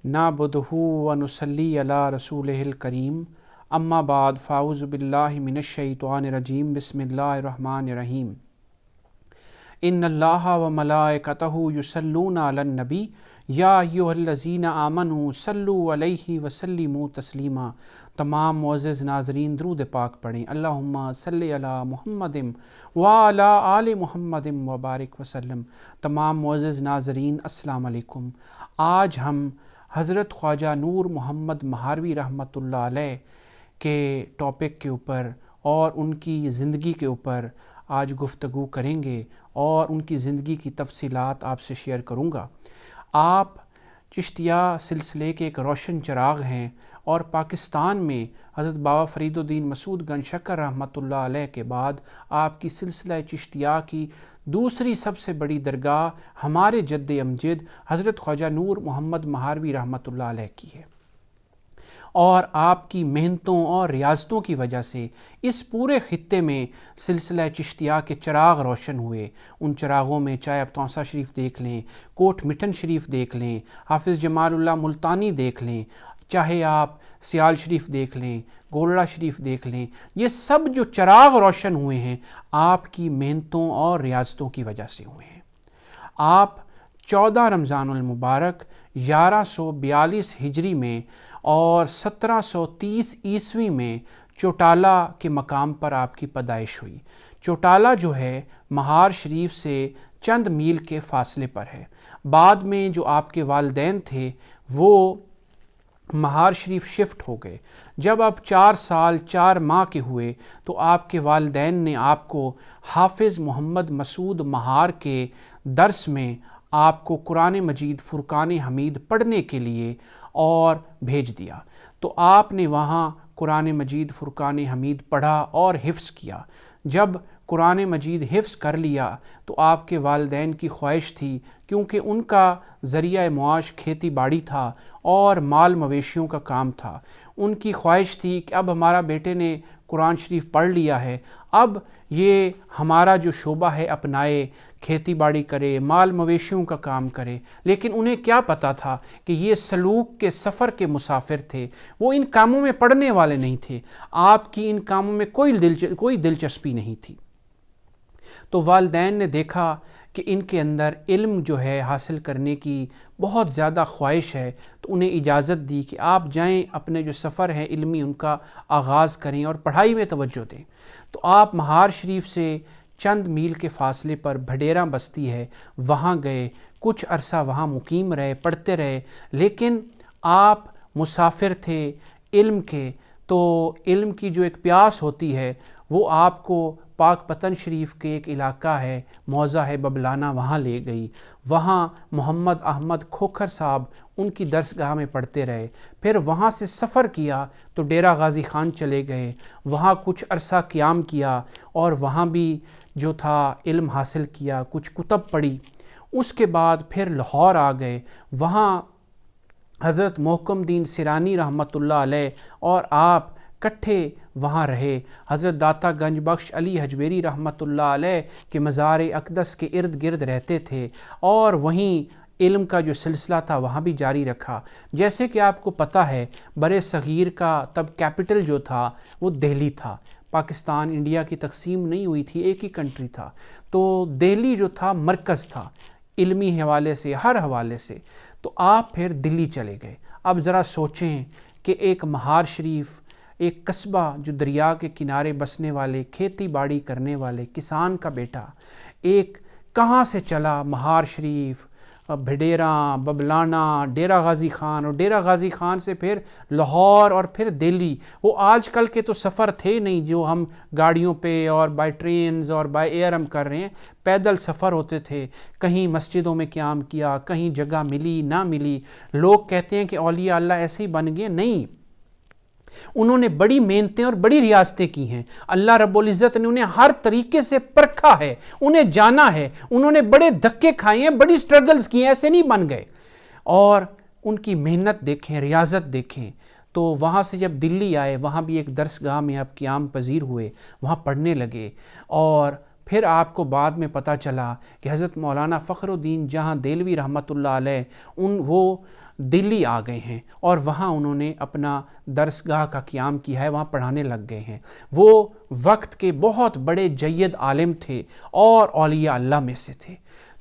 نعبدہ ونصلی علی رسولہ الکریم اما بعد فاعوذ باللہ من الشیطان الرجیم بسم اللہ الرحمن الرحیم ان اللہ وملائکتہ یصلون علی النبی یا ایھا الذین آمنوا صلوا علیہ وسلموا تسلیما۔ تمام معزز ناظرین درود پاک پڑھیں۔ اللہم صلی علی محمد وعلی آل محمد وبارک وسلم۔ تمام معزز ناظرین السلام علیکم۔ آج ہم حضرت خواجہ نور محمد مہاروی رحمۃ اللہ علیہ کے ٹاپک کے اوپر اور ان کی زندگی کے اوپر آج گفتگو کریں گے اور ان کی زندگی کی تفصیلات آپ سے شیئر کروں گا۔ آپ چشتیہ سلسلے کے ایک روشن چراغ ہیں اور پاکستان میں حضرت بابا فرید الدین مسعود گنج شکر رحمۃ اللہ علیہ کے بعد آپ کی سلسلہ چشتیہ کی دوسری سب سے بڑی درگاہ ہمارے جد امجد حضرت خواجہ نور محمد مہاروی رحمۃ اللہ علیہ کی ہے، اور آپ کی محنتوں اور ریاضتوں کی وجہ سے اس پورے خطے میں سلسلہ چشتیہ کے چراغ روشن ہوئے۔ ان چراغوں میں چاہے آپ توسہ شریف دیکھ لیں، کوٹ مٹن شریف دیکھ لیں، حافظ جمال اللہ ملتانی دیکھ لیں، چاہے آپ سیال شریف دیکھ لیں، گولڑا شریف دیکھ لیں، یہ سب جو چراغ روشن ہوئے ہیں آپ کی محنتوں اور ریاضتوں کی وجہ سے ہوئے ہیں۔ آپ 14 رمضان المبارک 1142 ہجری میں اور 1730 عیسوی میں چوٹالہ کے مقام پر آپ کی پیدائش ہوئی۔ چوٹالہ جو ہے مہار شریف سے چند میل کے فاصلے پر ہے۔ بعد میں جو آپ کے والدین تھے وہ مہار شریف شفٹ ہو گئے۔ جب آپ 4 سال 4 ماہ کے ہوئے تو آپ کے والدین نے آپ کو حافظ محمد مسعود مہار کے درس میں آپ کو قرآن مجید فرقان حمید پڑھنے کے لیے اور بھیج دیا۔ تو آپ نے وہاں قرآن مجید فرقان حمید پڑھا اور حفظ کیا۔ جب قرآن مجید حفظ کر لیا تو آپ کے والدین کی خواہش تھی، کیونکہ ان کا ذریعہ معاش کھیتی باڑی تھا اور مال مویشیوں کا کام تھا، ان کی خواہش تھی کہ اب ہمارا بیٹے نے قرآن شریف پڑھ لیا ہے، اب یہ ہمارا جو شعبہ ہے اپنائے، کھیتی باڑی کرے، مال مویشیوں کا کام کرے۔ لیکن انہیں کیا پتہ تھا کہ یہ سلوک کے سفر کے مسافر تھے، وہ ان کاموں میں پڑھنے والے نہیں تھے، آپ کی ان کاموں میں کوئی دلچسپی نہیں تھی۔ تو والدین نے دیکھا کہ ان کے اندر علم جو ہے حاصل کرنے کی بہت زیادہ خواہش ہے، تو انہیں اجازت دی کہ آپ جائیں، اپنے جو سفر ہے علمی ان کا آغاز کریں اور پڑھائی میں توجہ دیں۔ تو آپ مہار شریف سے چند میل کے فاصلے پر بھڈیرا بستی ہے، وہاں گئے، کچھ عرصہ وہاں مقیم رہے، پڑھتے رہے، لیکن آپ مسافر تھے علم کے، تو علم کی جو ایک پیاس ہوتی ہے وہ آپ کو پاک پتن شریف کے ایک علاقہ ہے، موضع ہے ببلانہ، وہاں لے گئی۔ وہاں محمد احمد کھوکھر صاحب ان کی درسگاہ میں پڑھتے رہے۔ پھر وہاں سے سفر کیا تو ڈیرہ غازی خان چلے گئے، وہاں کچھ عرصہ قیام کیا اور وہاں بھی جو تھا علم حاصل کیا، کچھ کتب پڑھی۔ اس کے بعد پھر لاہور آ گئے، وہاں حضرت محکم دین سیرانی رحمۃ اللہ علیہ اور آپ کٹھے وہاں رہے۔ حضرت داتا گنج بخش علی حجویری رحمۃ اللہ علیہ کے مزار اقدس کے ارد گرد رہتے تھے اور وہیں علم کا جو سلسلہ تھا وہاں بھی جاری رکھا۔ جیسے کہ آپ کو پتہ ہے بر صغیر کا تب کیپٹل جو تھا وہ دہلی تھا، پاکستان انڈیا کی تقسیم نہیں ہوئی تھی، ایک ہی کنٹری تھا، تو دہلی جو تھا مرکز تھا علمی حوالے سے، ہر حوالے سے۔ تو آپ پھر دلی چلے گئے۔ اب ذرا سوچیں کہ ایک مہار شریف، ایک قصبہ جو دریا کے کنارے بسنے والے، کھیتی باڑی کرنے والے کسان کا بیٹا، ایک کہاں سے چلا مہار شریف، بھڈیرا، ببلانہ، ڈیرہ غازی خان، اور ڈیرہ غازی خان سے پھر لاہور اور پھر دہلی۔ وہ آج کل کے تو سفر تھے نہیں جو ہم گاڑیوں پہ اور بائی ٹرینز اور بائی ایئر ہم کر رہے ہیں، پیدل سفر ہوتے تھے۔ کہیں مسجدوں میں قیام کیا، کہیں جگہ ملی نہ ملی۔ لوگ کہتے ہیں کہ اولیاء اللہ ایسے ہی بن گئے، نہیں، انہوں نے بڑی محنتیں اور بڑی ریاضتیں کی ہیں۔ اللہ رب العزت نے انہیں ہر طریقے سے پرکھا ہے، انہیں جانا ہے، انہوں نے بڑے دھکے کھائے ہیں، بڑی سٹرگلز کی ہیں، ایسے نہیں بن گئے۔ اور ان کی محنت دیکھیں، ریاضت دیکھیں۔ تو وہاں سے جب دلی آئے، وہاں بھی ایک درسگاہ میں آپ قیام پذیر ہوئے، وہاں پڑھنے لگے، اور پھر آپ کو بعد میں پتہ چلا کہ حضرت مولانا فخر الدین جہاں دہلوی رحمۃ اللہ علیہ وہ دلی آ گئے ہیں اور وہاں انہوں نے اپنا درسگاہ کا قیام کیا ہے، وہاں پڑھانے لگ گئے ہیں۔ وہ وقت کے بہت بڑے جید عالم تھے اور اولیاء اللہ میں سے تھے،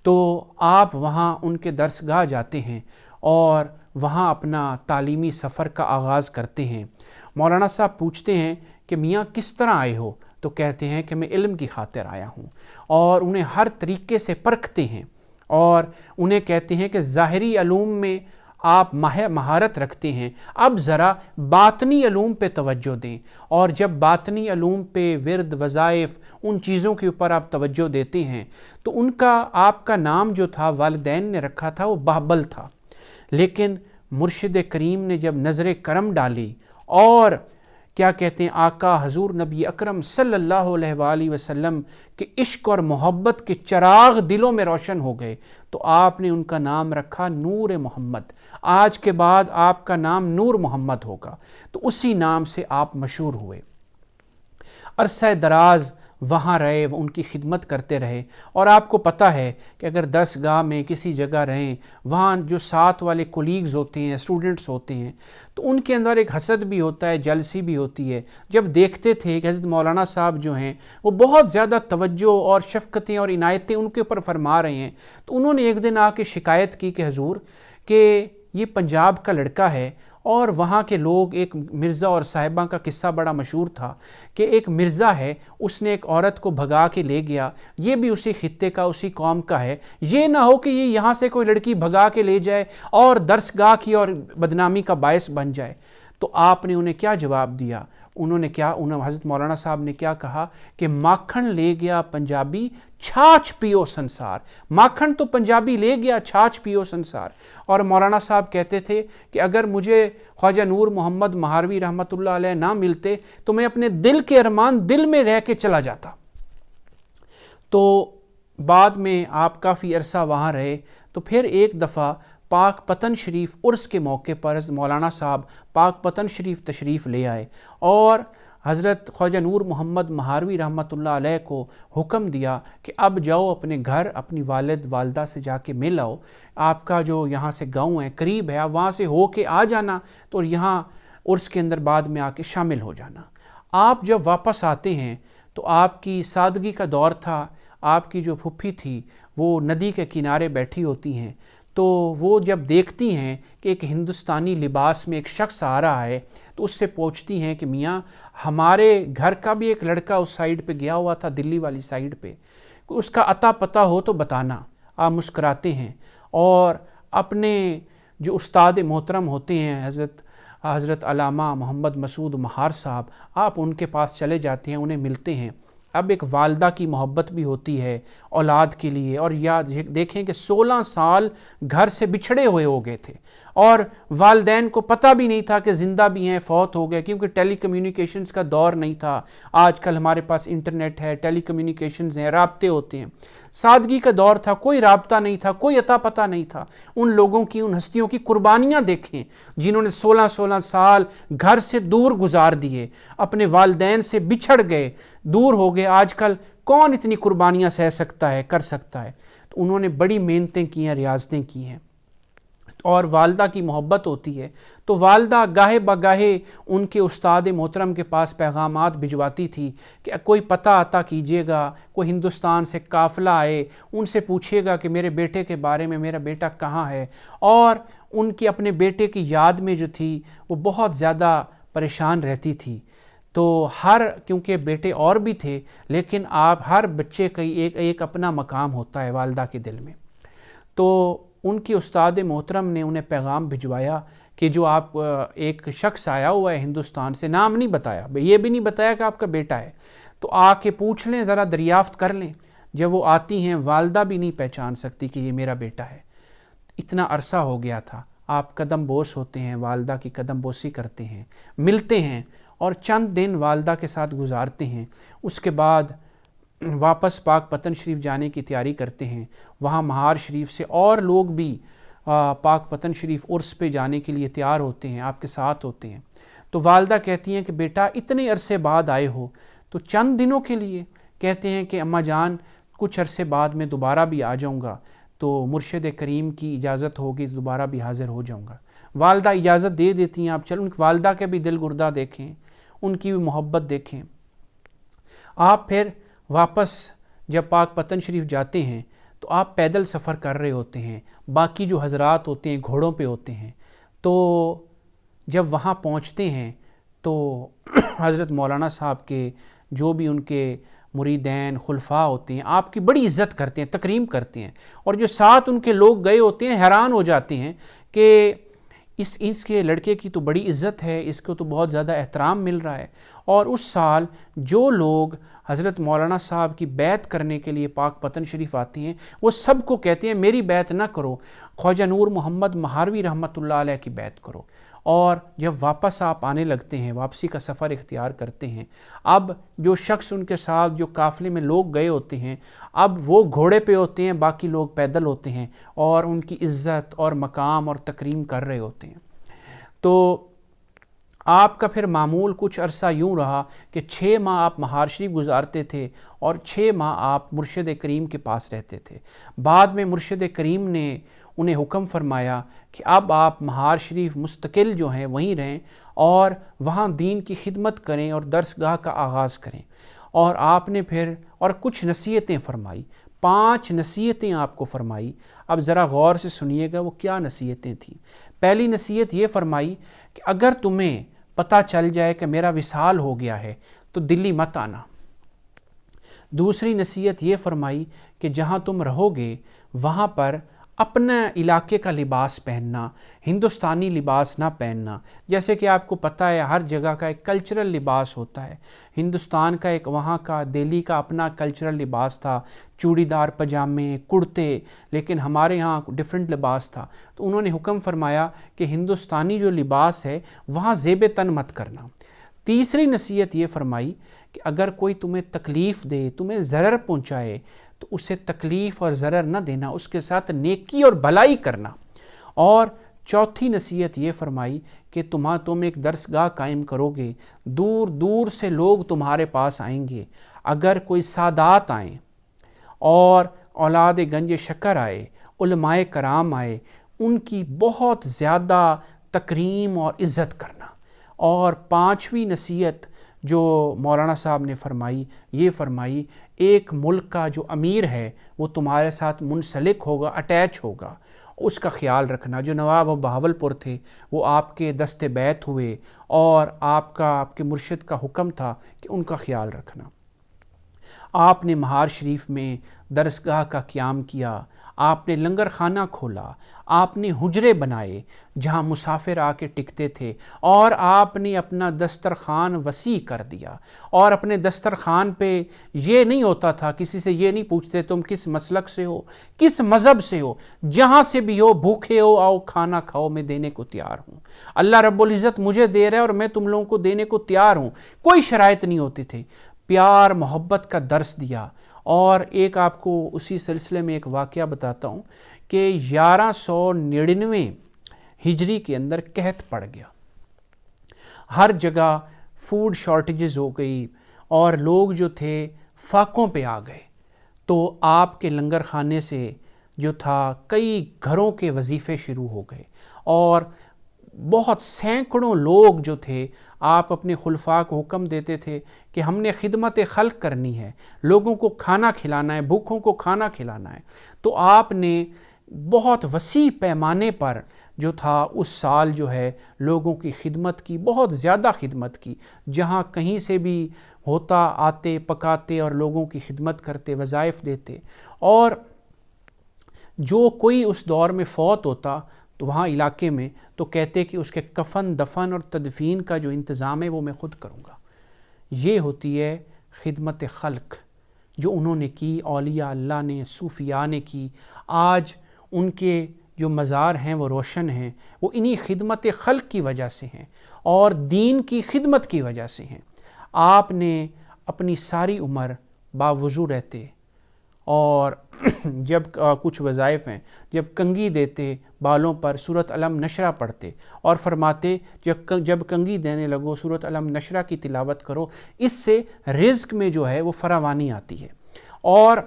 تو آپ وہاں ان کے درسگاہ جاتے ہیں اور وہاں اپنا تعلیمی سفر کا آغاز کرتے ہیں۔ مولانا صاحب پوچھتے ہیں کہ میاں کس طرح آئے ہو؟ تو کہتے ہیں کہ میں علم کی خاطر آیا ہوں، اور انہیں ہر طریقے سے پرکھتے ہیں اور انہیں کہتے ہیں کہ ظاہری علوم میں آپ مہارت رکھتے ہیں، اب ذرا باطنی علوم پہ توجہ دیں، اور جب باطنی علوم پہ ورد، وظائف، ان چیزوں کے اوپر آپ توجہ دیتے ہیں تو ان کا آپ کا نام جو تھا والدین نے رکھا تھا وہ بہبل تھا، لیکن مرشد کریم نے جب نظر کرم ڈالی اور کیا کہتے ہیں آقا حضور نبی اکرم صلی اللہ علیہ وآلہ وسلم کے عشق اور محبت کے چراغ دلوں میں روشن ہو گئے تو آپ نے ان کا نام رکھا نور محمد۔ آج کے بعد آپ کا نام نور محمد ہوگا، تو اسی نام سے آپ مشہور ہوئے۔ عرصہ دراز وہاں رہے، وہ ان کی خدمت کرتے رہے، اور آپ کو پتہ ہے کہ اگر درسگاہ میں کسی جگہ رہیں، وہاں جو ساتھ والے کولیگز ہوتے ہیں، اسٹوڈنٹس ہوتے ہیں، تو ان کے اندر ایک حسد بھی ہوتا ہے، جلسی بھی ہوتی ہے۔ جب دیکھتے تھے کہ حضرت مولانا صاحب جو ہیں وہ بہت زیادہ توجہ اور شفقتیں اور عنایتیں ان کے اوپر فرما رہے ہیں، تو انہوں نے ایک دن آ کے شکایت کی کہ حضور کہ یہ پنجاب کا لڑکا ہے، اور وہاں کے لوگ، ایک مرزا اور صاحبہ کا قصہ بڑا مشہور تھا کہ ایک مرزا ہے، اس نے ایک عورت کو بھگا کے لے گیا، یہ بھی اسی خطے کا، اسی قوم کا ہے، یہ نہ ہو کہ یہ یہاں سے کوئی لڑکی بھگا کے لے جائے اور درسگاہ کی اور بدنامی کا باعث بن جائے۔ تو آپ نے انہیں کیا جواب دیا؟ حضرت مولانا صاحب نے کیا کہا کہ ماکھن لے گیا پنجابی چھاچھ پیو سنسار۔ ماکھن تو پنجابی لے گیا، چھاچھ پیو سنسار۔ اور مولانا صاحب کہتے تھے کہ اگر مجھے خواجہ نور محمد مہاروی رحمۃ اللہ علیہ نہ ملتے تو میں اپنے دل کے ارمان دل میں رہ کے چلا جاتا۔ تو بعد میں آپ کافی عرصہ وہاں رہے، تو پھر ایک دفعہ پاک پتن شریف عرس کے موقع پر مولانا صاحب پاک پتن شریف تشریف لے آئے اور حضرت خواجہ نور محمد مہاروی رحمۃ اللہ علیہ کو حکم دیا کہ اب جاؤ اپنے گھر، اپنی والد والدہ سے جا کے مل آؤ، آپ کا جو یہاں سے گاؤں ہے قریب ہے، آپ وہاں سے ہو کے آ جانا تو یہاں عرس کے اندر بعد میں آ کے شامل ہو جانا۔ آپ جب واپس آتے ہیں تو آپ کی سادگی کا دور تھا، آپ کی جو پھپھی تھی وہ ندی کے کنارے بیٹھی ہوتی ہیں، تو وہ جب دیکھتی ہیں کہ ایک ہندوستانی لباس میں ایک شخص آ رہا ہے تو اس سے پوچھتی ہیں کہ میاں ہمارے گھر کا بھی ایک لڑکا اس سائیڈ پہ گیا ہوا تھا، دلی والی سائیڈ پہ، اس کا عطا پتہ ہو تو بتانا۔ آپ مسکراتے ہیں اور اپنے جو استاد محترم ہوتے ہیں حضرت علامہ محمد مسعود مہار صاحب، آپ ان کے پاس چلے جاتے ہیں، انہیں ملتے ہیں۔ اب ایک والدہ کی محبت بھی ہوتی ہے اولاد کے لیے، اور یاد دیکھیں کہ 16 سال گھر سے بچھڑے ہوئے ہو گئے تھے اور والدین کو پتہ بھی نہیں تھا کہ زندہ بھی ہیں، فوت ہو گئے، کیونکہ ٹیلی کمیونیکیشنز کا دور نہیں تھا۔ آج کل ہمارے پاس انٹرنیٹ ہے، ٹیلی کمیونیکیشنز ہیں، رابطے ہوتے ہیں۔ سادگی کا دور تھا، کوئی رابطہ نہیں تھا، کوئی عطا پتہ نہیں تھا۔ ان لوگوں کی، ان ہستیوں کی قربانیاں دیکھیں جنہوں نے 16 سال گھر سے دور گزار دیے، اپنے والدین سے بچھڑ گئے، دور ہو گئے۔ آج کل کون اتنی قربانیاں سہ سکتا ہے، کر سکتا ہے؟ تو انہوں نے بڑی محنتیں کی ہیں، ریاضتیں کی ہیں، اور والدہ کی محبت ہوتی ہے تو والدہ گاہے بگاہے ان کے استاد محترم کے پاس پیغامات بھجواتی تھی کہ کوئی پتہ عطا کیجیے گا، کوئی ہندوستان سے قافلہ آئے، ان سے پوچھیے گا کہ میرے بیٹے کے بارے میں، میرا بیٹا کہاں ہے۔ اور ان کی اپنے بیٹے کی یاد میں جو تھی وہ بہت زیادہ پریشان رہتی تھی۔ تو کیونکہ بیٹے اور بھی تھے، لیکن آپ ہر بچے کا ایک اپنا مقام ہوتا ہے والدہ کے دل میں۔ تو ان کی استاد محترم نے انہیں پیغام بھجوایا کہ جو آپ ایک شخص آیا ہوا ہے ہندوستان سے، نام نہیں بتایا، یہ بھی نہیں بتایا کہ آپ کا بیٹا ہے، تو آ کے پوچھ لیں، ذرا دریافت کر لیں۔ جب وہ آتی ہیں، والدہ بھی نہیں پہچان سکتی کہ یہ میرا بیٹا ہے۔ اتنا عرصہ ہو گیا تھا۔ آپ قدم بوس ہوتے ہیں، والدہ کی قدم بوسی کرتے ہیں، ملتے ہیں اور چند دن والدہ کے ساتھ گزارتے ہیں۔ اس کے بعد واپس پاک پتن شریف جانے کی تیاری کرتے ہیں۔ وہاں مہار شریف سے اور لوگ بھی پاک پتن شریف عرس پہ جانے کے لیے تیار ہوتے ہیں، آپ کے ساتھ ہوتے ہیں۔ تو والدہ کہتی ہیں کہ بیٹا اتنے عرصے بعد آئے ہو تو چند دنوں کے لیے؟ کہتے ہیں کہ اماں جان کچھ عرصے بعد میں دوبارہ بھی آ جاؤں گا، تو مرشد کریم کی اجازت ہوگی دوبارہ بھی حاضر ہو جاؤں گا۔ والدہ اجازت دے دیتی ہیں آپ چلو، ان کی والدہ کے بھی دل گردہ دیکھیں، ان کی بھی محبت دیکھیں۔ آپ پھر واپس جب پاک پتن شریف جاتے ہیں تو آپ پیدل سفر کر رہے ہوتے ہیں، باقی جو حضرات ہوتے ہیں گھوڑوں پہ ہوتے ہیں، تو جب وہاں پہنچتے ہیں تو حضرت مولانا صاحب کے جو بھی ان کے مریدین خلفاء ہوتے ہیں آپ کی بڑی عزت کرتے ہیں، تکریم کرتے ہیں، اور جو ساتھ ان کے لوگ گئے ہوتے ہیں حیران ہو جاتے ہیں کہ اس کے لڑکے کی تو بڑی عزت ہے، اس کو تو بہت زیادہ احترام مل رہا ہے۔ اور اس سال جو لوگ حضرت مولانا صاحب کی بیعت کرنے کے لیے پاک پتن شریف آتے ہیں وہ سب کو کہتے ہیں میری بیعت نہ کرو، خواجہ نور محمد مہاروی رحمۃ اللہ علیہ کی بیعت کرو۔ اور جب واپس آپ آنے لگتے ہیں، واپسی کا سفر اختیار کرتے ہیں، اب جو شخص ان کے ساتھ جو قافلے میں لوگ گئے ہوتے ہیں اب وہ گھوڑے پہ ہوتے ہیں، باقی لوگ پیدل ہوتے ہیں اور ان کی عزت اور مقام اور تکریم کر رہے ہوتے ہیں۔ تو آپ کا پھر معمول کچھ عرصہ یوں رہا کہ 6 ماہ آپ مہار شریف گزارتے تھے اور 6 ماہ آپ مرشد کریم کے پاس رہتے تھے۔ بعد میں مرشد کریم نے انہیں حکم فرمایا کہ اب آپ مہار شریف مستقل جو ہیں وہیں رہیں اور وہاں دین کی خدمت کریں اور درس گاہ کا آغاز کریں۔ اور آپ نے پھر اور کچھ نصیحتیں فرمائی، 5 نصیحتیں آپ کو فرمائی۔ اب ذرا غور سے سنیے گا وہ کیا نصیحتیں تھیں۔ پہلی نصیحت یہ فرمائی کہ اگر تمہیں پتہ چل جائے کہ میرا وصال ہو گیا ہے تو دلی مت آنا۔ دوسری نصیحت یہ فرمائی کہ جہاں تم رہو گے وہاں پر اپنے علاقے کا لباس پہننا، ہندوستانی لباس نہ پہننا۔ جیسے کہ آپ کو پتہ ہے ہر جگہ کا ایک کلچرل لباس ہوتا ہے، ہندوستان کا ایک وہاں کا دہلی کا اپنا کلچرل لباس تھا، چوڑی دار پجامے کرتے، لیکن ہمارے ہاں ڈیفرنٹ لباس تھا۔ تو انہوں نے حکم فرمایا کہ ہندوستانی جو لباس ہے وہاں زیب تن مت کرنا۔ تیسری نصیحت یہ فرمائی کہ اگر کوئی تمہیں تکلیف دے، تمہیں ضرر پہنچائے تو اسے تکلیف اور ضرر نہ دینا، اس کے ساتھ نیکی اور بھلائی کرنا۔ اور چوتھی نصیحت یہ فرمائی کہ تم ایک درس گاہ قائم کرو گے، دور دور سے لوگ تمہارے پاس آئیں گے۔ اگر کوئی سادات آئیں اور اولاد گنج شکر آئے، علماء کرام آئے، ان کی بہت زیادہ تکریم اور عزت کرنا۔ اور 5ویں نصیحت جو مولانا صاحب نے فرمائی یہ فرمائی ایک ملک کا جو امیر ہے وہ تمہارے ساتھ منسلک ہوگا، اٹیچ ہوگا، اس کا خیال رکھنا۔ جو نواب بہاول پور تھے وہ آپ کے دست بیعت ہوئے اور آپ کے مرشد کا حکم تھا کہ ان کا خیال رکھنا۔ آپ نے مہار شریف میں درس گاہ کا قیام کیا، آپ نے لنگر خانہ کھولا، آپ نے حجرے بنائے جہاں مسافر آ کے ٹکتے تھے، اور آپ نے اپنا دسترخوان وسیع کر دیا۔ اور اپنے دسترخوان پہ یہ نہیں ہوتا تھا، کسی سے یہ نہیں پوچھتے تم کس مسلک سے ہو، کس مذہب سے ہو، جہاں سے بھی ہو، بھوکے ہو آؤ کھانا کھاؤ، میں دینے کو تیار ہوں۔ اللہ رب العزت مجھے دے رہا ہے اور میں تم لوگوں کو دینے کو تیار ہوں۔ کوئی شرائط نہیں ہوتی تھی، پیار محبت کا درس دیا۔ اور ایک آپ کو اسی سلسلے میں ایک واقعہ بتاتا ہوں کہ 1199 ہجری کے اندر قحط پڑ گیا، ہر جگہ فوڈ شارٹیجز ہو گئی اور لوگ جو تھے فاقوں پہ آ گئے۔ تو آپ کے لنگر خانے سے جو تھا کئی گھروں کے وظیفے شروع ہو گئے اور بہت سینکڑوں لوگ جو تھے، آپ اپنے خلفاء کو حکم دیتے تھے کہ ہم نے خدمت خلق کرنی ہے، لوگوں کو کھانا کھلانا ہے، بھوکوں کو کھانا کھلانا ہے۔ تو آپ نے بہت وسیع پیمانے پر جو تھا اس سال جو ہے لوگوں کی خدمت کی، بہت زیادہ خدمت کی، جہاں کہیں سے بھی ہوتا آتے پکاتے اور لوگوں کی خدمت کرتے، وظائف دیتے۔ اور جو کوئی اس دور میں فوت ہوتا تو وہاں علاقے میں تو کہتے کہ اس کے کفن دفن اور تدفین کا جو انتظام ہے وہ میں خود کروں گا۔ یہ ہوتی ہے خدمت خلق جو انہوں نے کی، اولیاء اللہ نے، صوفیاء نے کی۔ آج ان کے جو مزار ہیں وہ روشن ہیں، وہ انہی خدمت خلق کی وجہ سے ہیں اور دین کی خدمت کی وجہ سے ہیں۔ آپ نے اپنی ساری عمر باوضو رہتے اور جب کچھ وظائف ہیں، جب کنگھی دیتے بالوں پر سورۃ علم نشرہ پڑھتے اور فرماتے جب کنگھی دینے لگو سورۃ علم نشرہ کی تلاوت کرو، اس سے رزق میں جو ہے وہ فراوانی آتی ہے۔ اور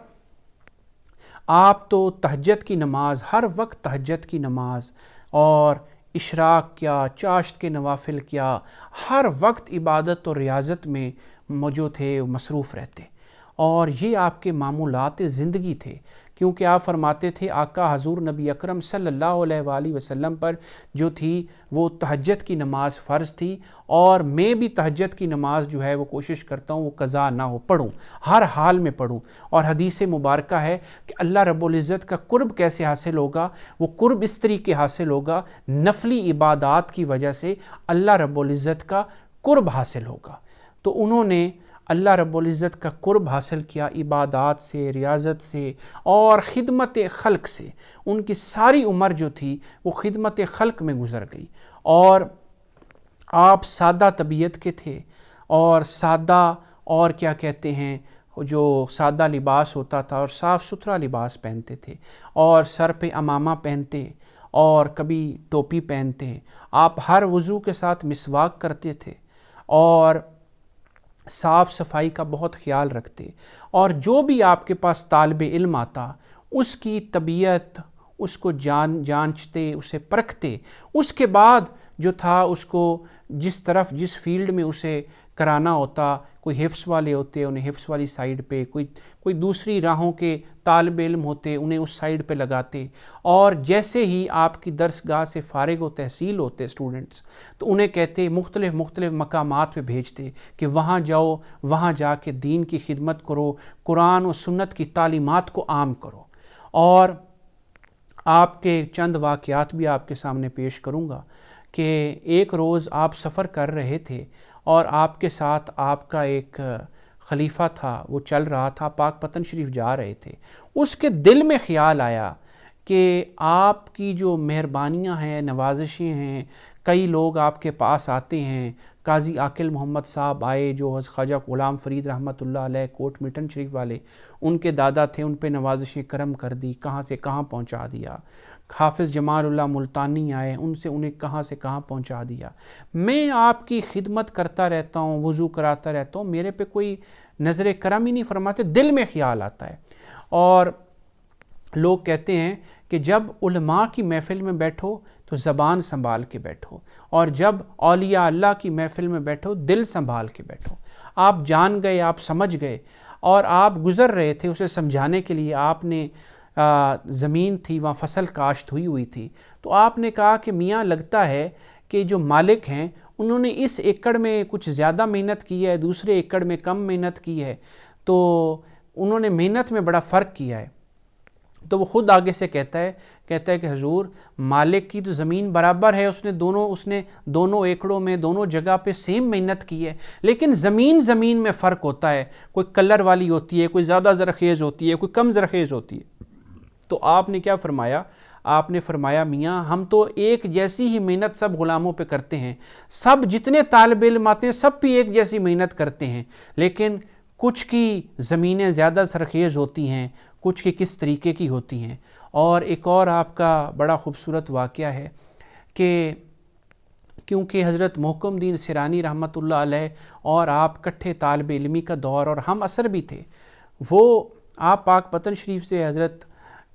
آپ تو تہجد کی نماز، ہر وقت تہجد کی نماز اور اشراق کیا، چاشت کے نوافل کیا، ہر وقت عبادت اور ریاضت میں جو تھے مصروف رہتے، اور یہ آپ کے معمولات زندگی تھے، کیونکہ آپ فرماتے تھے آقا حضور نبی اکرم صلی اللہ علیہ وآلہ وسلم پر جو تھی وہ تہجد کی نماز فرض تھی، اور میں بھی تہجد کی نماز جو ہے وہ کوشش کرتا ہوں وہ قضا نہ ہو، پڑھوں، ہر حال میں پڑھوں۔ اور حدیث مبارکہ ہے کہ اللہ رب العزت کا قرب کیسے حاصل ہوگا؟ وہ قرب اس طریقے حاصل ہوگا، نفلی عبادات کی وجہ سے اللہ رب العزت کا قرب حاصل ہوگا۔ تو انہوں نے اللہ رب العزت کا قرب حاصل کیا عبادات سے، ریاضت سے اور خدمت خلق سے۔ ان کی ساری عمر جو تھی وہ خدمت خلق میں گزر گئی، اور آپ سادہ طبیعت کے تھے، اور سادہ اور کیا کہتے ہیں جو سادہ لباس ہوتا تھا اور صاف ستھرا لباس پہنتے تھے، اور سر پہ عمامہ پہنتے اور کبھی ٹوپی پہنتے۔ آپ ہر وضو کے ساتھ مسواک کرتے تھے اور صاف صفائی کا بہت خیال رکھتے، اور جو بھی آپ کے پاس طالب علم آتا اس کی طبیعت اس کو جانچتے، اسے پرکھتے، اس کے بعد جو تھا اس کو جس فیلڈ میں اسے کرانا ہوتا، کوئی حفظ والے ہوتے انہیں حفظ والی سائیڈ پہ، کوئی دوسری راہوں کے طالب علم ہوتے انہیں اس سائیڈ پہ لگاتے، اور جیسے ہی آپ کی درسگاہ سے فارغ و تحصیل ہوتے اسٹوڈنٹس تو انہیں کہتے مختلف مقامات پہ بھیجتے کہ وہاں جاؤ، وہاں جا کے دین کی خدمت کرو، قرآن و سنت کی تعلیمات کو عام کرو۔ اور آپ کے چند واقعات بھی آپ کے سامنے پیش کروں گا کہ ایک روز آپ سفر کر رہے تھے اور آپ کے ساتھ آپ کا ایک خلیفہ تھا، وہ چل رہا تھا، پاک پتن شریف جا رہے تھے۔ اس کے دل میں خیال آیا کہ آپ کی جو مہربانیاں ہیں، نوازشیں ہیں، کئی لوگ آپ کے پاس آتے ہیں، قاضی عاقل محمد صاحب آئے جو خواجہ غلام فرید رحمۃ اللہ علیہ کوٹ میٹن شریف والے، ان کے دادا تھے، ان پہ نوازشیں کرم کر دی، کہاں سے کہاں پہنچا دیا۔ حافظ جمال اللہ ملتانی آئے، انہیں کہاں سے کہاں پہنچا دیا۔ میں آپ کی خدمت کرتا رہتا ہوں، وضو کراتا رہتا ہوں، میرے پہ کوئی نظر کرم ہی نہیں فرماتے، دل میں خیال آتا ہے۔ اور لوگ کہتے ہیں کہ جب علماء کی محفل میں بیٹھو تو زبان سنبھال کے بیٹھو، اور جب اولیاء اللہ کی محفل میں بیٹھو دل سنبھال کے بیٹھو۔ آپ جان گئے، آپ سمجھ گئے، اور آپ گزر رہے تھے اسے سمجھانے کے لیے۔ آپ نے زمین تھی وہاں فصل کاشت ہوئی تھی، تو آپ نے کہا کہ میاں لگتا ہے کہ جو مالک ہیں انہوں نے اس ایکڑ میں کچھ زیادہ محنت کی ہے، دوسرے ایکڑ میں کم محنت کی ہے، تو انہوں نے محنت میں بڑا فرق کیا ہے۔ تو وہ خود آگے سے کہتا ہے کہ حضور مالک کی تو زمین برابر ہے، اس نے دونوں ایکڑوں میں دونوں جگہ پہ سیم محنت کی ہے، لیکن زمین میں فرق ہوتا ہے، کوئی کلر والی ہوتی ہے، کوئی زیادہ زرخیز ہوتی ہے، کوئی کم زرخیز ہوتی ہے۔ تو آپ نے کیا فرمایا؟ آپ نے فرمایا میاں ہم تو ایک جیسی ہی محنت سب غلاموں پہ کرتے ہیں، سب جتنے طالب علم آتے ہیں سب بھی ایک جیسی محنت کرتے ہیں، لیکن کچھ کی زمینیں زیادہ زرخیز ہوتی ہیں، کچھ کی کس طریقے کی ہوتی ہیں۔ اور ایک اور آپ کا بڑا خوبصورت واقعہ ہے کہ کیونکہ حضرت محکم الدین سیرانی رحمۃ اللہ علیہ اور آپ کٹھے طالب علمی کا دور اور ہم عصر بھی تھے، وہ آپ پاک پتن شریف سے حضرت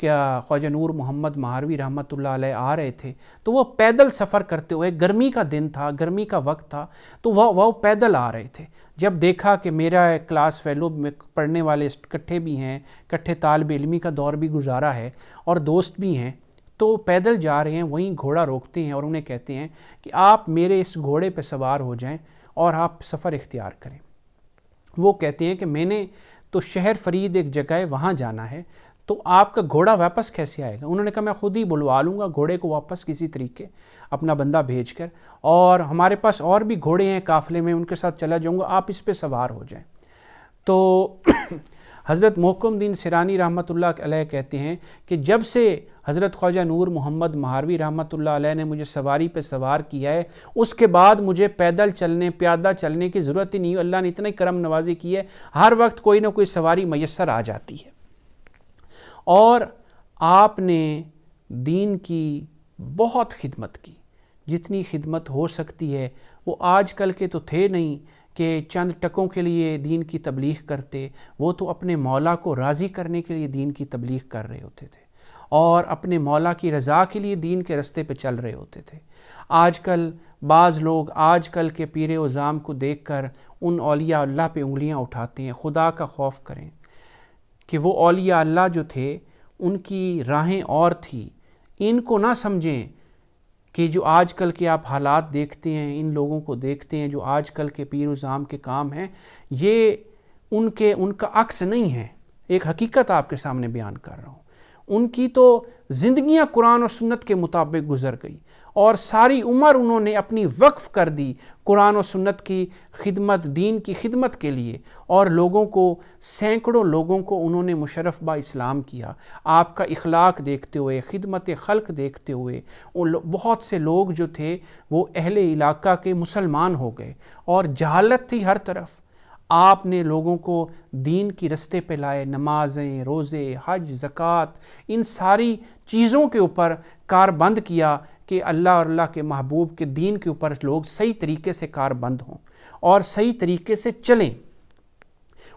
خواجہ نور محمد مہاروی رحمۃ اللہ علیہ آ رہے تھے، تو وہ پیدل سفر کرتے ہوئے، گرمی کا دن تھا، گرمی کا وقت تھا، تو وہ پیدل آ رہے تھے۔ جب دیکھا کہ میرا کلاس فیلو میں پڑھنے والے کٹھے بھی ہیں، کٹھے طالب علمی کا دور بھی گزارا ہے اور دوست بھی ہیں، تو پیدل جا رہے ہیں، وہیں گھوڑا روکتے ہیں اور انہیں کہتے ہیں کہ آپ میرے اس گھوڑے پہ سوار ہو جائیں اور آپ سفر اختیار کریں۔ وہ کہتے ہیں کہ میں نے تو شہر فرید ایک جگہ ہے وہاں جانا ہے، تو آپ کا گھوڑا واپس کیسے آئے گا؟ انہوں نے کہا میں خود ہی بلوا لوں گا گھوڑے کو واپس کسی طریقے اپنا بندہ بھیج کر، اور ہمارے پاس اور بھی گھوڑے ہیں قافلے میں، ان کے ساتھ چلا جاؤں گا، آپ اس پہ سوار ہو جائیں۔ تو حضرت محکم الدین سیرانی رحمۃ اللہ علیہ کہتے ہیں کہ جب سے حضرت خواجہ نور محمد مہاروی رحمۃ اللہ علیہ نے مجھے سواری پہ سوار کیا ہے، اس کے بعد مجھے پیدل چلنے، پیادہ چلنے کی ضرورت ہی نہیں، اللہ نے اتنا ہی کرم نوازی کی ہے، ہر وقت کوئی نہ کوئی سواری میسر آ جاتی ہے۔ اور آپ نے دین کی بہت خدمت کی، جتنی خدمت ہو سکتی ہے۔ وہ آج کل کے تو تھے نہیں کہ چند ٹکوں کے لیے دین کی تبلیغ کرتے، وہ تو اپنے مولا کو راضی کرنے کے لیے دین کی تبلیغ کر رہے ہوتے تھے۔ اور اپنے مولا کی رضا کے لیے دین کے رستے پہ چل رہے ہوتے تھے۔ آج کل بعض لوگ آج کل کے پیر عظام کو دیکھ کر ان اولیاء اللہ پہ انگلیاں اٹھاتے ہیں۔ خدا کا خوف کریں کہ وہ اولیاء اللہ جو تھے ان کی راہیں اور تھی۔ ان کو نہ سمجھیں کہ جو آج کل کے آپ حالات دیکھتے ہیں، ان لوگوں کو دیکھتے ہیں جو آج کل کے پیر عظام کے کام ہیں، یہ ان کا عکس نہیں ہے۔ ایک حقیقت آپ کے سامنے بیان کر رہا ہوں۔ ان کی تو زندگیاں قرآن و سنت کے مطابق گزر گئی، اور ساری عمر انہوں نے اپنی وقف کر دی قرآن و سنت کی خدمت، دین کی خدمت کے لیے، اور لوگوں کو، سینکڑوں لوگوں کو انہوں نے مشرف با اسلام کیا۔ آپ کا اخلاق دیکھتے ہوئے، خدمت خلق دیکھتے ہوئے بہت سے لوگ جو تھے وہ اہل علاقہ کے مسلمان ہو گئے، اور جہالت تھی ہر طرف۔ آپ نے لوگوں کو دین کی رستے پہ لائے، نمازیں، روزے، حج، زکوٰۃ، ان ساری چیزوں کے اوپر کاربند کیا کہ اللہ اور اللہ کے محبوب کے دین کے اوپر لوگ صحیح طریقے سے کاربند ہوں اور صحیح طریقے سے چلیں۔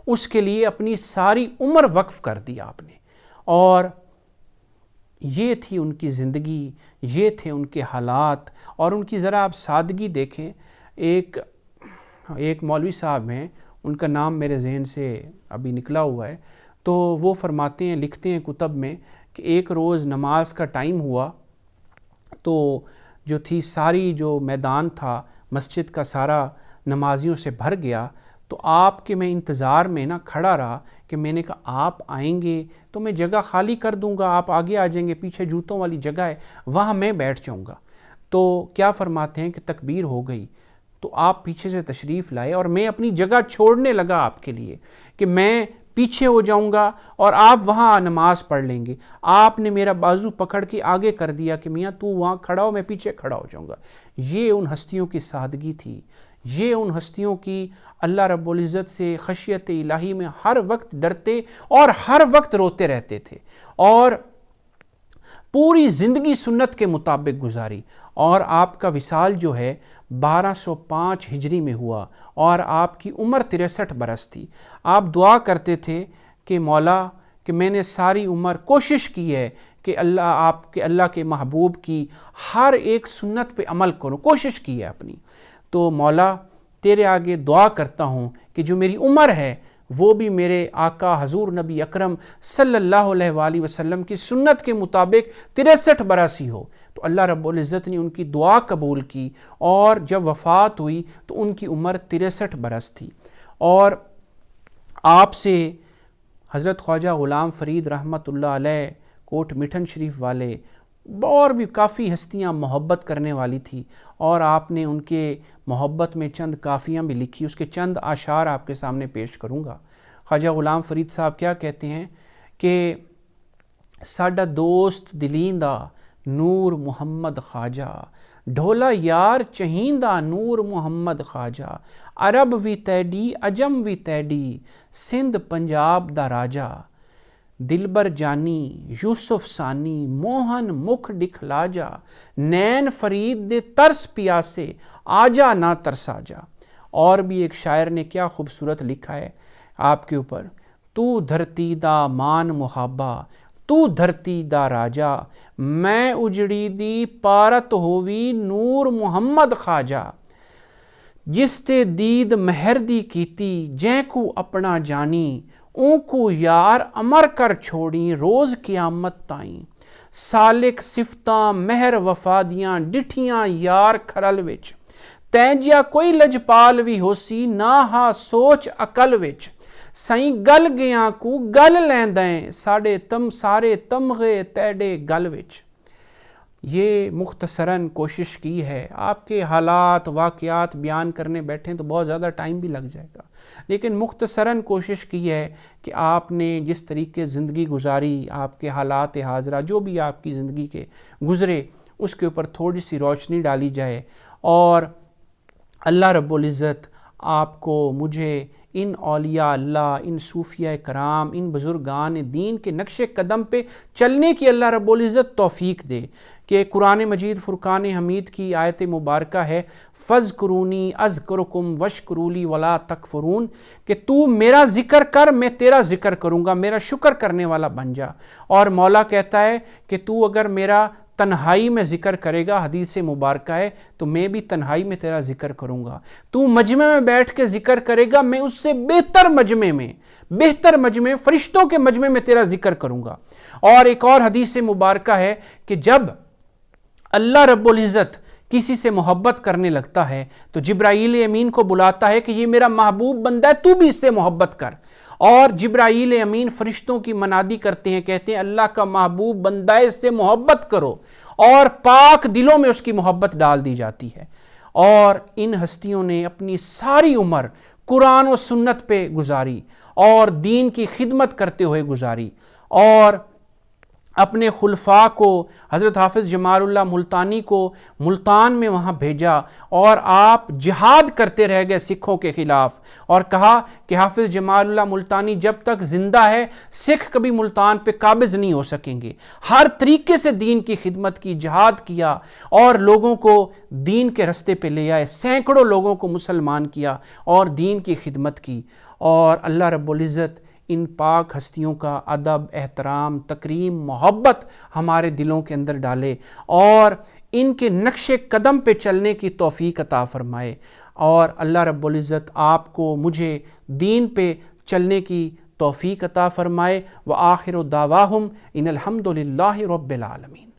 اس کے لیے اپنی ساری عمر وقف کر دی آپ نے، اور یہ تھی ان کی زندگی، یہ تھے ان کے حالات۔ اور ان کی ذرا آپ سادگی دیکھیں۔ ایک مولوی صاحب ہیں، ان کا نام میرے ذہن سے ابھی نکلا ہوا ہے، تو وہ فرماتے ہیں، لکھتے ہیں کتب میں کہ ایک روز نماز کا ٹائم ہوا تو جو تھی ساری جو میدان تھا مسجد کا سارا نمازیوں سے بھر گیا، تو آپ کے میں انتظار میں نا کھڑا رہا کہ میں نے کہا آپ آئیں گے تو میں جگہ خالی کر دوں گا، آپ آگے آ جائیں گے، پیچھے جوتوں والی جگہ ہے وہاں میں بیٹھ جاؤں گا۔ تو کیا فرماتے ہیں کہ تکبیر ہو گئی تو آپ پیچھے سے تشریف لائے، اور میں اپنی جگہ چھوڑنے لگا آپ کے لیے کہ میں پیچھے ہو جاؤں گا اور آپ وہاں نماز پڑھ لیں گے۔ آپ نے میرا بازو پکڑ کے آگے کر دیا کہ میاں تو وہاں کھڑا ہو، میں پیچھے کھڑا ہو جاؤں گا۔ یہ ان ہستیوں کی سادگی تھی، یہ ان ہستیوں کی اللہ رب العزت سے خشیت الہی میں ہر وقت ڈرتے اور ہر وقت روتے رہتے تھے، اور پوری زندگی سنت کے مطابق گزاری۔ اور آپ کا وصال جو ہے 1205 ہجری میں ہوا، اور آپ کی عمر 63 برس تھی۔ آپ دعا کرتے تھے کہ مولا کہ میں نے ساری عمر کوشش کی ہے کہ اللہ کے محبوب کی ہر ایک سنت پہ عمل کروں، کوشش کی ہے اپنی، تو مولا تیرے آگے دعا کرتا ہوں کہ جو میری عمر ہے وہ بھی میرے آقا حضور نبی اکرم صلی اللہ علیہ وآلہ وسلم کی سنت کے مطابق 63 برس ہی ہو۔ تو اللہ رب العزت نے ان کی دعا قبول کی، اور جب وفات ہوئی تو ان کی عمر 63 برس تھی۔ اور آپ سے حضرت خواجہ غلام فرید رحمۃ اللہ علیہ کوٹ مٹھن شریف والے اور بھی کافی ہستیاں محبت کرنے والی تھی، اور آپ نے ان کے محبت میں چند کافیاں بھی لکھی۔ اس کے چند اشعار آپ کے سامنے پیش کروں گا۔ خواجہ غلام فرید صاحب کیا کہتے ہیں کہ ساڈا دوست دلیندا نور محمد خواجہ، ڈھولا یار چہیندا نور محمد خواجہ، عرب وی تیڈی عجم وی تیڈی، سندھ پنجاب دا راجا، دلبر جانی یوسف ثانی موہن مکھ دکھلا جا، نین فرید دے ترس پیاسے آجا نہ ترسا جا۔ اور بھی ایک شاعر نے کیا خوبصورت لکھا ہے آپ کے اوپر، تو دھرتی دا مان محابہ، تو دھرتی دا راجا، میں اجڑی دی پارت ہووی نور محمد خواجہ، جس تے دید مہر دی کیتی جیں کو اپنا جانی، اون کو یار امر کر چھوڑی روز قیامت تائیں، سالک صفتاں مہر وفادیاں ڈٹھیاں یار کھرل وچ، تینجیا کوئی لجپال وی ہوسی نہ ہا سوچ عقل وچ، سائیں گل گیاں کو گل لیندیں ساڑے سارے تمغے تیڈے گل وچ۔ یہ مختصراً کوشش کی ہے، آپ کے حالات واقعات بیان کرنے بیٹھیں تو بہت زیادہ ٹائم بھی لگ جائے گا، لیکن مختصراً کوشش کی ہے کہ آپ نے جس طریقے زندگی گزاری، آپ کے حالات حاضرہ جو بھی آپ کی زندگی کے گزرے، اس کے اوپر تھوڑی سی روشنی ڈالی جائے، اور اللہ رب العزت آپ کو، مجھے ان اولیاء اللہ، ان صوفیاء کرام، ان بزرگان دین کے نقش قدم پہ چلنے کی اللہ رب العزت توفیق دے کہ قرآن مجید فرقان حمید کی آیت مبارکہ ہے فَاذْكُرُونِي أَذْكُرُكُمْ وَاشْكُرُوا لِي وَلَا تَكْفُرُونَ، کہ تو میرا ذکر کر، میں تیرا ذکر کروں گا، میرا شکر کرنے والا بن جا۔ اور مولا کہتا ہے کہ تو اگر میرا تنہائی میں ذکر کرے گا، حدیث مبارکہ ہے، تو میں بھی تنہائی میں تیرا ذکر کروں گا۔ تو مجمع میں بیٹھ کے ذکر کرے گا، میں اس سے بہتر مجمع فرشتوں کے مجمع میں تیرا ذکر کروں گا۔ اور ایک اور حدیث مبارکہ ہے کہ جب اللہ رب العزت کسی سے محبت کرنے لگتا ہے تو جبرائیل امین کو بلاتا ہے کہ یہ میرا محبوب بندہ ہے، تو بھی اس سے محبت کر۔ اور جبرائیل امین فرشتوں کی منادی کرتے ہیں، کہتے ہیں اللہ کا محبوب بندہ ہے، اس سے محبت کرو، اور پاک دلوں میں اس کی محبت ڈال دی جاتی ہے۔ اور ان ہستیوں نے اپنی ساری عمر قرآن و سنت پہ گزاری اور دین کی خدمت کرتے ہوئے گزاری، اور اپنے خلفاء کو، حضرت حافظ جمال اللہ ملتانی کو ملتان میں وہاں بھیجا، اور آپ جہاد کرتے رہ گئے سکھوں کے خلاف، اور کہا کہ حافظ جمال اللہ ملتانی جب تک زندہ ہے سکھ کبھی ملتان پہ قابض نہیں ہو سکیں گے۔ ہر طریقے سے دین کی خدمت کی، جہاد کیا، اور لوگوں کو دین کے رستے پہ لے آئے، سینکڑوں لوگوں کو مسلمان کیا اور دین کی خدمت کی۔ اور اللہ رب العزت ان پاک ہستیوں کا ادب، احترام، تکریم، محبت ہمارے دلوں کے اندر ڈالے، اور ان کے نقش قدم پہ چلنے کی توفیق عطا فرمائے۔ اور اللہ رب العزت آپ کو، مجھے دین پہ چلنے کی توفیق عطا فرمائے۔ وآخر دعواہم ان الحمد للہ رب العالمین۔